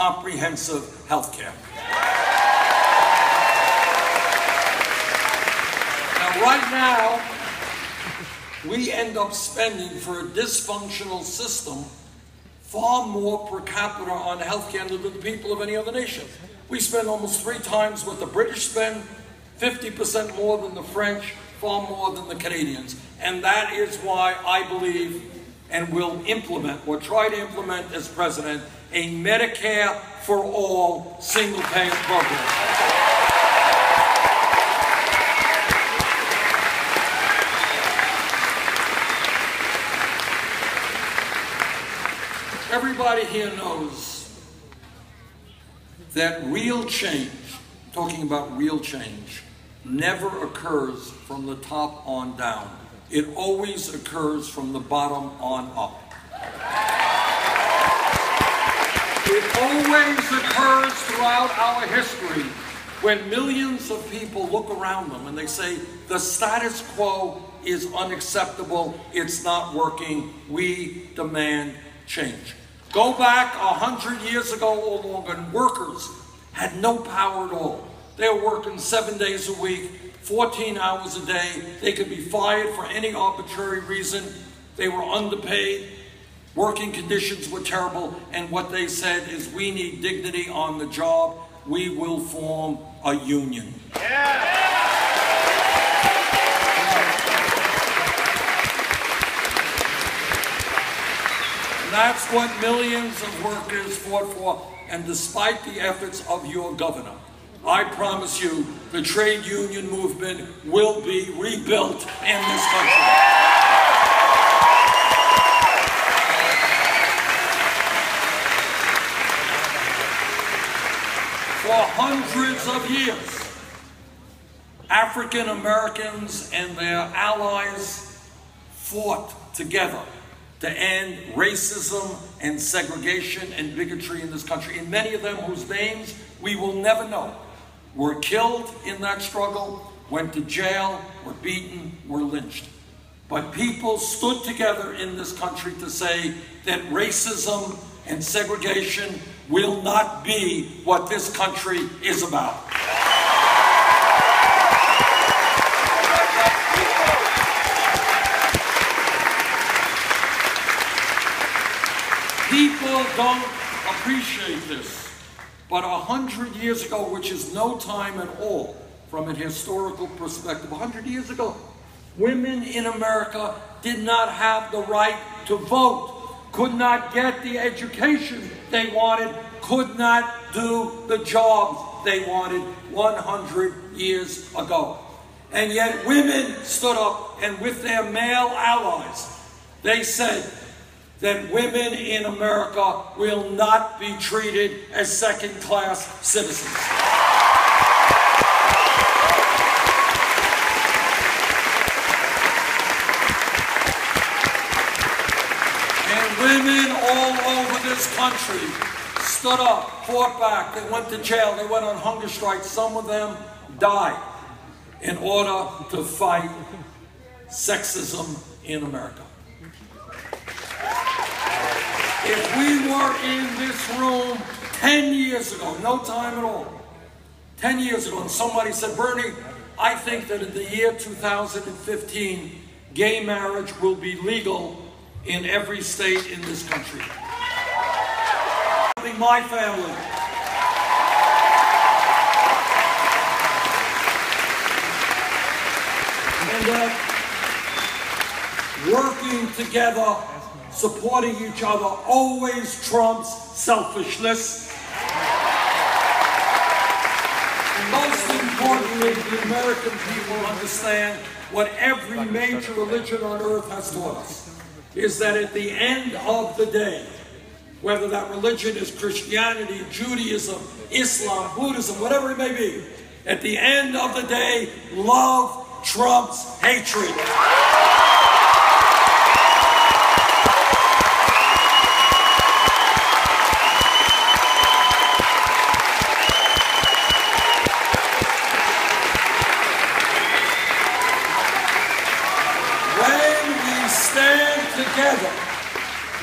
comprehensive health care. Now, right now, we end up spending for a dysfunctional system far more per capita on health care than the people of any other nation. We spend almost 3 times what the British spend, 50% more than the French, far more than the Canadians. And that is why I believe and will implement, or try to implement as president, a Medicare for all single-payer program. Everybody here knows that real change, talking about real change, never occurs from the top on down. It always occurs from the bottom on up. It always occurs throughout our history when millions of people look around them and they say, the status quo is unacceptable, it's not working, we demand change. Go back 100 years ago or longer, and workers had no power at all. They were working 7 days a week, 14 hours a day. They could be fired for any arbitrary reason. They were underpaid. Working conditions were terrible. And what they said is, we need dignity on the job. We will form a union. Yeah. That's what millions of workers fought for, and despite the efforts of your governor, I promise you the trade union movement will be rebuilt in this country. For hundreds of years, African Americans and their allies fought together to end racism and segregation and bigotry in this country. And many of them, whose names we will never know, were killed in that struggle, went to jail, were beaten, were lynched. But people stood together in this country to say that racism and segregation will not be what this country is about. People don't appreciate this, but 100 years ago, which is no time at all from a historical perspective, 100 years ago, women in America did not have the right to vote, could not get the education they wanted, could not do the jobs they wanted 100 years ago. And yet women stood up, and with their male allies, they said that women in America will not be treated as second-class citizens. And women all over this country stood up, fought back, they went to jail, they went on hunger strikes, some of them died in order to fight sexism in America. If we were in this room 10 years ago, no time at all, 10 years ago, and somebody said, Bernie, I think that in the year 2015, gay marriage will be legal in every state in this country. My family. And working together, supporting each other always trumps selfishness. And most importantly, the American people understand what every major religion on earth has taught us, is that at the end of the day, whether that religion is Christianity, Judaism, Islam, Buddhism, whatever it may be, at the end of the day, love trumps hatred.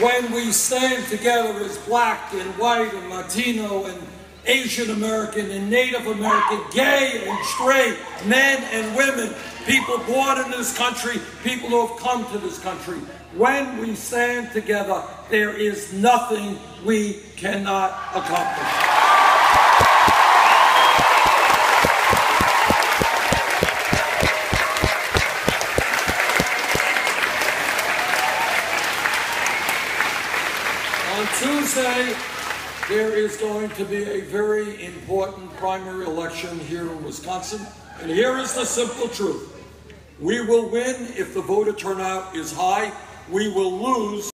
when we stand together as black and white and Latino and Asian American and Native American, gay and straight, men and women, people born in this country, people who have come to this country. When we stand together, there is nothing we cannot accomplish. On Tuesday, there is going to be a very important primary election here in Wisconsin. And here is the simple truth. We will win if the voter turnout is high. We will lose